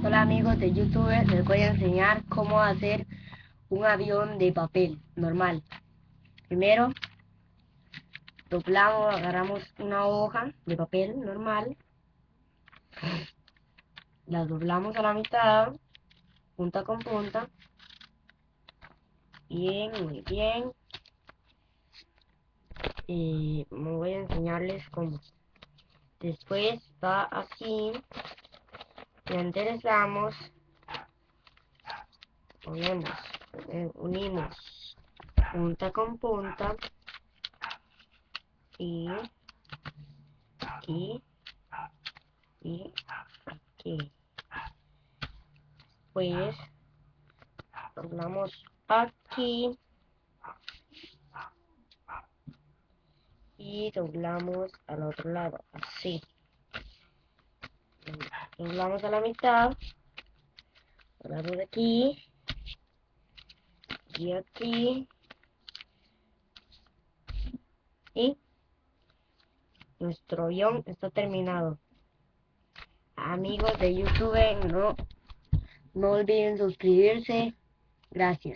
Hola amigos de YouTube, les voy a enseñar cómo hacer un avión de papel normal. Primero, doblamos, agarramos una hoja de papel normal, la doblamos a la mitad, punta con punta, bien, muy bien. Y me voy a enseñarles cómo. Después va así, le enderezamos, unimos punta con punta y aquí y aquí. Pues doblamos aquí y doblamos al otro lado, así. Doblamos a la mitad, doblamos de aquí y aquí, y nuestro avión está terminado. Amigos de YouTube, no olviden suscribirse. Gracias.